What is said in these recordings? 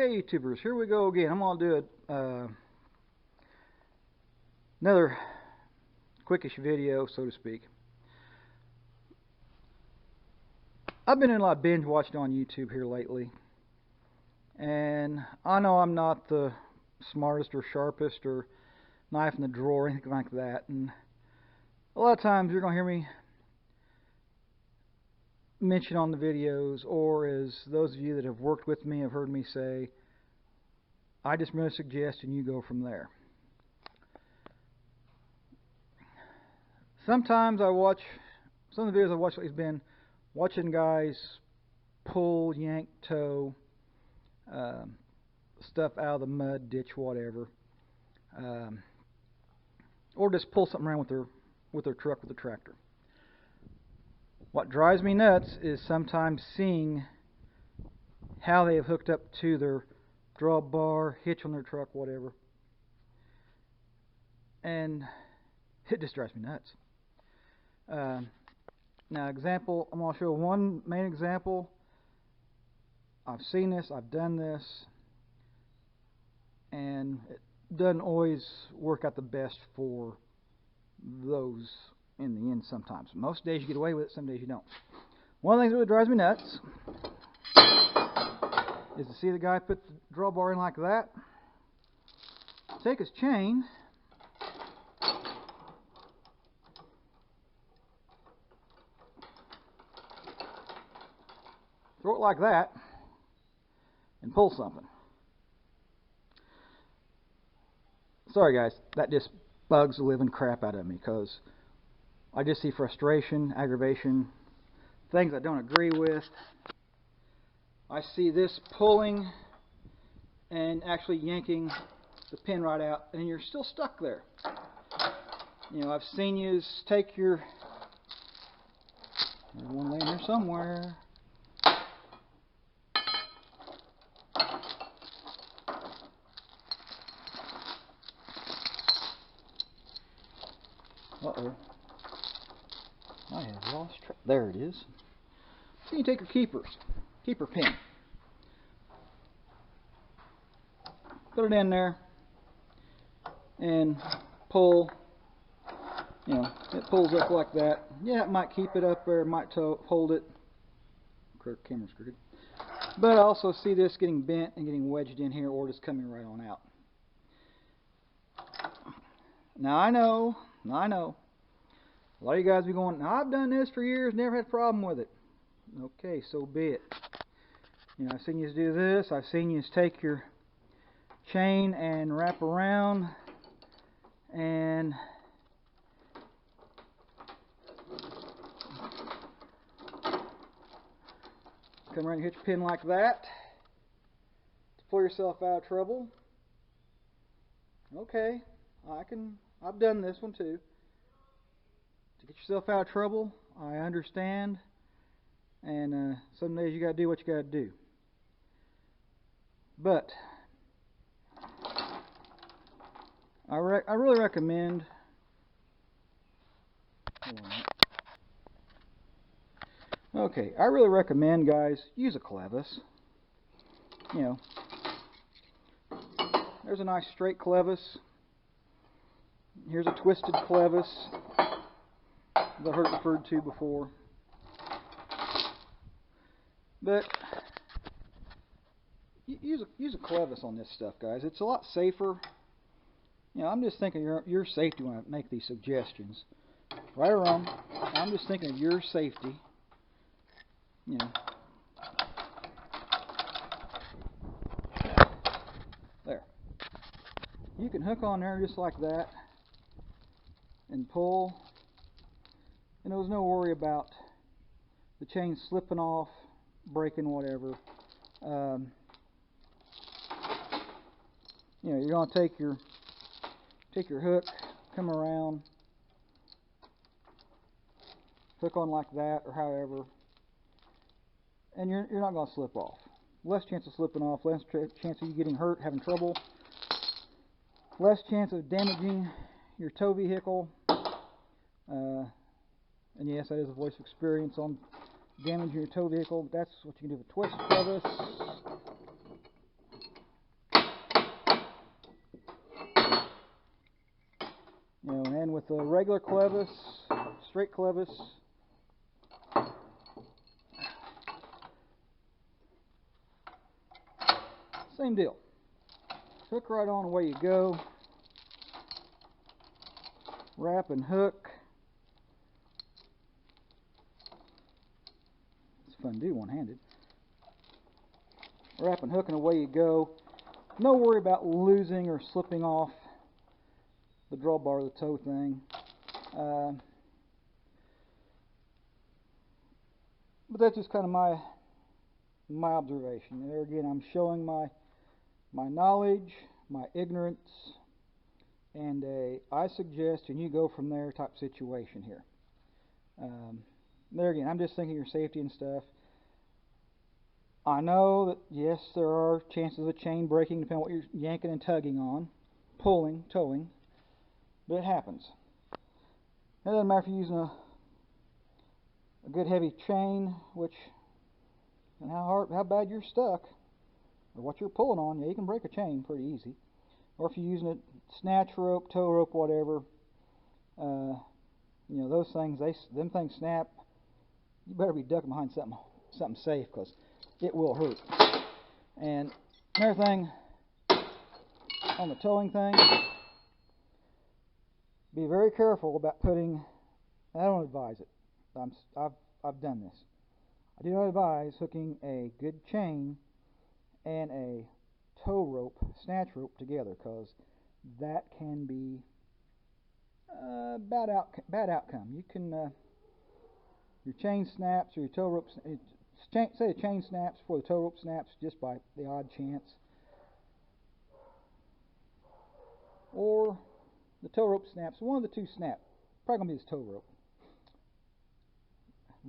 Okay, YouTubers, here we go again. I'm going to do another quickish video, so to speak. I've been in a lot of binge watching on YouTube here lately, and I know I'm not the smartest or sharpest or knife in the drawer or anything like that, and a lot of times you're going to hear me mention on the videos, or as those of you that have worked with me have heard me say, I just made a suggestion, you go from there. Sometimes I watch, some of the videos I watch has been watching guys pull, yank, tow stuff out of the mud, ditch, whatever, or just pull something around with their truck, with a tractor. What drives me nuts is sometimes seeing how they have hooked up to their drawbar, hitch on their truck, whatever, and it just drives me nuts. Now, example, I'm going to show one main example. I've seen this, I've done this, and it doesn't always work out the best for those in the end sometimes. Most days you get away with it, some days you don't. One of the things that really drives me nuts is to see the guy put the drawbar in like that, take his chain, throw it like that, and pull something. Sorry guys, that just bugs the living crap out of me, because I just see frustration, aggravation, things I don't agree with. I see this pulling and actually yanking the pin right out, and you're still stuck there. You know, I've seen you take your, there's one laying here somewhere. Uh-oh. I have lost track. There it is. So you take your keeper pin. Put it in there and pull. You know, it pulls up like that. Yeah, it might keep it up there, it might hold it. Camera's crooked. But I also see this getting bent and getting wedged in here, or just coming right on out. Now I know, a lot of you guys be going, I've done this for years, never had a problem with it. Okay, so be it. You know, I've seen you do this, I've seen you take your chain and wrap around and come around and hit your pin like that to pull yourself out of trouble. Okay, I've done this one too. To get yourself out of trouble, I understand, and some days you got to do what you got to do. But I really recommend. Okay, I really recommend, guys, use a clevis. You know, there's a nice straight clevis. Here's a twisted clevis that I've heard referred to before. But use a clevis on this stuff, guys. It's a lot safer. You know, I'm just thinking of your safety when I make these suggestions. Right or wrong, I'm just thinking of your safety. You know. There. You can hook on there just like that and pull, and there was no worry about the chain slipping off, breaking, whatever. You know, you're going to take your hook, come around, hook on like that or however, and you're not going to slip off. Less chance of slipping off, less chance of you getting hurt, having trouble, less chance of damaging your tow vehicle. And yes, that is a voice of experience on damaging your tow vehicle. But that's what you can do with twist clevis. with a regular clevis, straight clevis. Same deal. Hook right on, away you go. Wrap and hook. It's fun to do one-handed. Wrap and hook and away you go. No worry about losing or slipping off the drawbar or the toe thing. But that's just kind of my observation. And there again, I'm showing my knowledge, my ignorance, and I suggest and you go from there type situation here. There again, I'm just thinking your safety and stuff. I know that yes, there are chances of a chain breaking depending on what you're yanking and tugging on, pulling, towing, but it happens. It doesn't matter if you're using a good heavy chain, which and how bad you're stuck, or what you're pulling on. Yeah, you can break a chain pretty easy. Or if you're using a snatch rope, tow rope, whatever, you know, those things, them things snap. You better be ducking behind something safe, because it will hurt. And another thing on the towing thing, be very careful about putting. I don't advise it. I've done this. I do not advise hooking a good chain and a tow rope, snatch rope together, because that can be bad outcome. You can your chain snaps or your tow rope. Say the chain snaps before the tow rope snaps, just by the odd chance, or the tow rope snaps. One of the two snap. Probably gonna be this tow rope.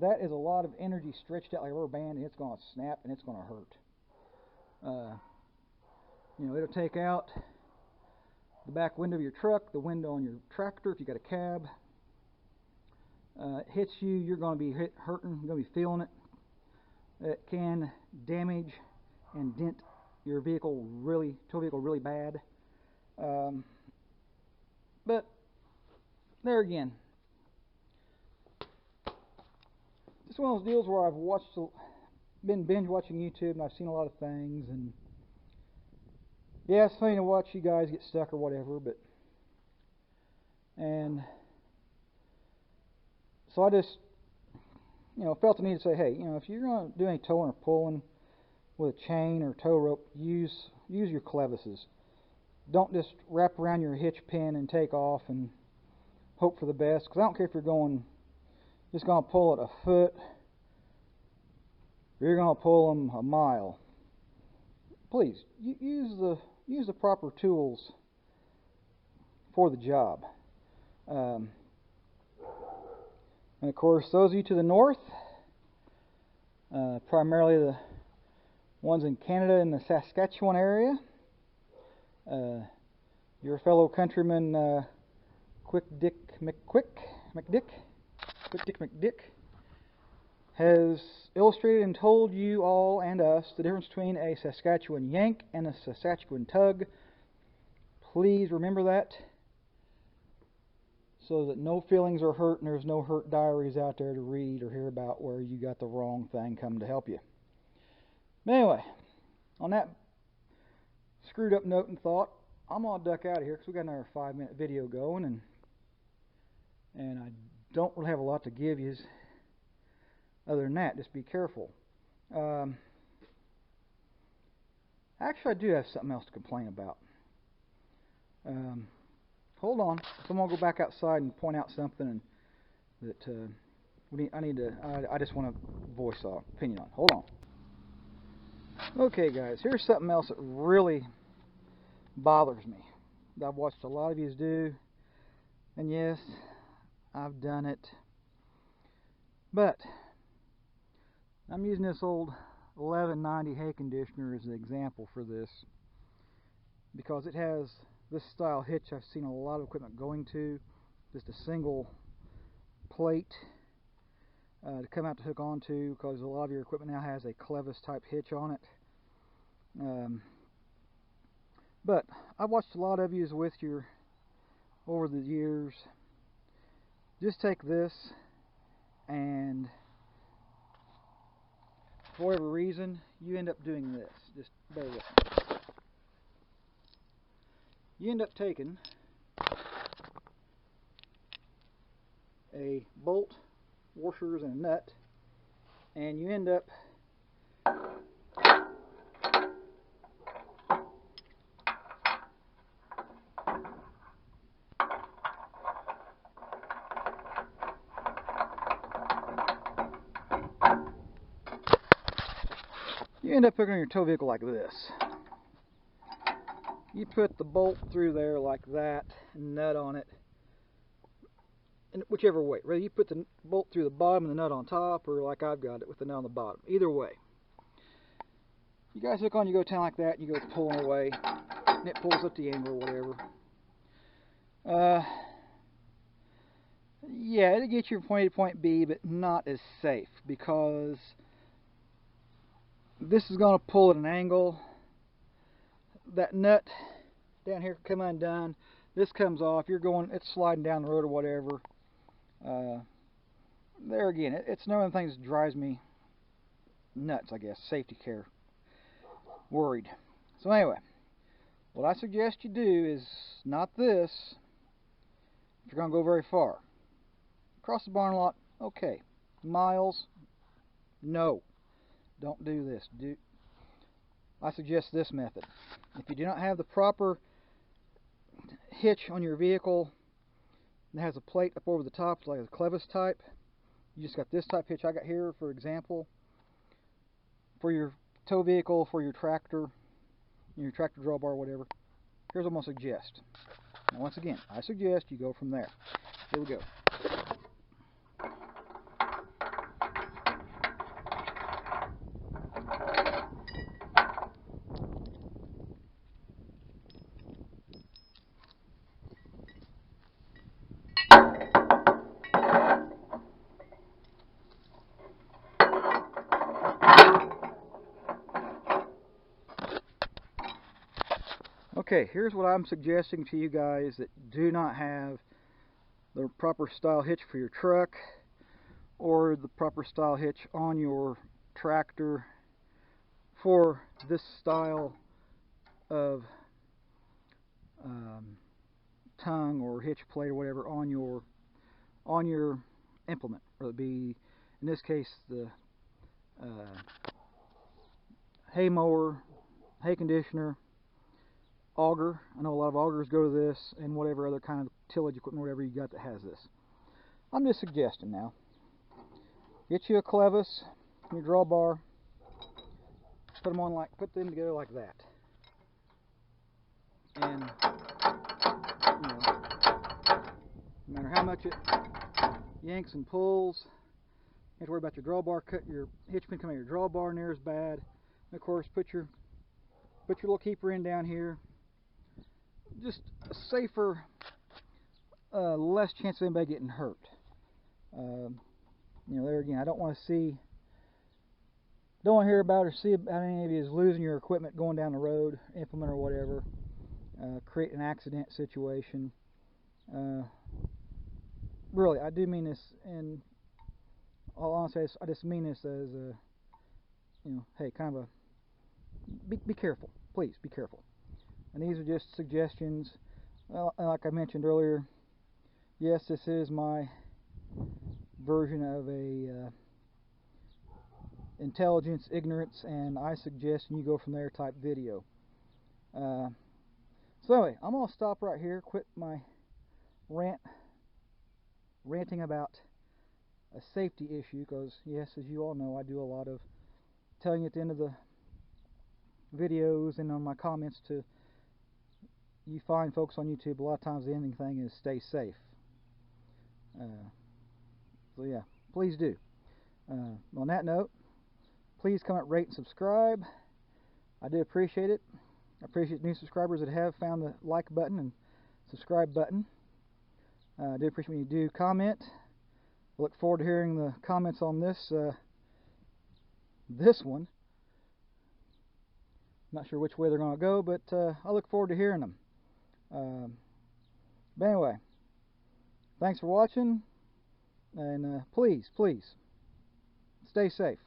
That is a lot of energy stretched out like a rubber band, and it's gonna snap and it's gonna hurt. You know, it'll take out the back window of your truck, the window on your tractor if you got a cab. It hits you, you're going to be hurting, you're going to be feeling it. It can damage and dent your vehicle tow vehicle really bad. But there again, just one of those deals where I've been binge watching YouTube and I've seen a lot of things, and yeah, it's funny to watch you guys get stuck or whatever, and so I just, you know, felt the need to say, hey, you know, if you're going to do any towing or pulling with a chain or tow rope, use your clevises. Don't just wrap around your hitch pin and take off and hope for the best, because I don't care if you're just going to pull it a foot, or you're going to pull them a mile. Please, use the proper tools for the job. And of course, those of you to the north, primarily the ones in Canada in the Saskatchewan area, your fellow countryman Quick Dick McDick has illustrated and told you all and us the difference between a Saskatchewan Yank and a Saskatchewan Tug. Please remember that, so that no feelings are hurt and there's no hurt diaries out there to read or hear about where you got the wrong thing come to help you. But anyway, on that screwed up note and thought, I'm going to duck out of here because we got another 5-minute video going, and I don't really have a lot to give you other than that. Just be careful. Actually, I do have something else to complain about. Hold on. So I'm going to go back outside and point out something that I just want to voice an opinion on. Hold on. Okay, guys, here's something else that really bothers me. I've watched a lot of you do, and yes, I've done it. But I'm using this old 1190 hay conditioner as an example for this, because it has this style hitch I've seen a lot of equipment going to, just a single plate to come out to hook onto, because a lot of your equipment now has a clevis type hitch on it. But I've watched a lot of you with your over the years, just take this, and for whatever reason, you end up doing this. Just bear with me. You end up taking a bolt, washers, and a nut, and you end up putting on your tow vehicle like this. You put the bolt through there like that, and nut on it, and whichever way. Whether you put the bolt through the bottom and the nut on top, or like I've got it with the nut on the bottom. Either way. You guys hook on, you go down like that, and you go pulling away, and it pulls up the angle or whatever. Yeah, it'll get you from point A to point B, but not as safe, because this is going to pull at an angle. That nut down here can come undone. This comes off. You're going, it's sliding down the road or whatever. There again, it's one of the things that drives me nuts, I guess. Safety care. Worried. So anyway, what I suggest you do is not this. If you're going to go very far. Across the barn lot, okay. Miles, no. Don't do this. I suggest this method. If you do not have the proper hitch on your vehicle that has a plate up over the top, like a clevis type, you just got this type hitch I got here, for example, for your tow vehicle, for your tractor drawbar, whatever. Here's what I'm going to suggest. Now, once again, I suggest you go from there. Here we go. Okay, here's what I'm suggesting to you guys that do not have the proper style hitch for your truck, or the proper style hitch on your tractor for this style of tongue or hitch plate or whatever on your implement, whether it be, in this case, the hay mower, hay conditioner, auger. I know a lot of augers go to this, and whatever other kind of tillage equipment, whatever you got that has this. I'm just suggesting now. Get you a clevis, your drawbar, put them together like that, and no matter how much it yanks and pulls, you have to worry about your drawbar your hitch pin coming out of your drawbar near as bad. And of course, put your little keeper in down here. Just a safer, less chance of anybody getting hurt. There again, I don't want to hear about or see about any of you losing your equipment going down the road, implement or whatever, create an accident situation. Really, I do mean this in all honesty. I just mean this as hey, kind of be careful, please be careful. And these are just suggestions. Well, like I mentioned earlier, yes, this is my version of a intelligence, ignorance, and I suggest you go from there type video. So anyway, I'm going to stop right here, quit my ranting about a safety issue, because yes, as you all know, I do a lot of telling you at the end of the videos and on my comments to you fine folks on YouTube. A lot of times the ending thing is stay safe. So yeah, please do. On that note, please comment, rate, and subscribe. I do appreciate it. I appreciate new subscribers that have found the like button and subscribe button. I do appreciate when you do comment. I look forward to hearing the comments on this one. Not sure which way they're going to go, but I look forward to hearing them. But anyway, thanks for watching. And please, please, stay safe.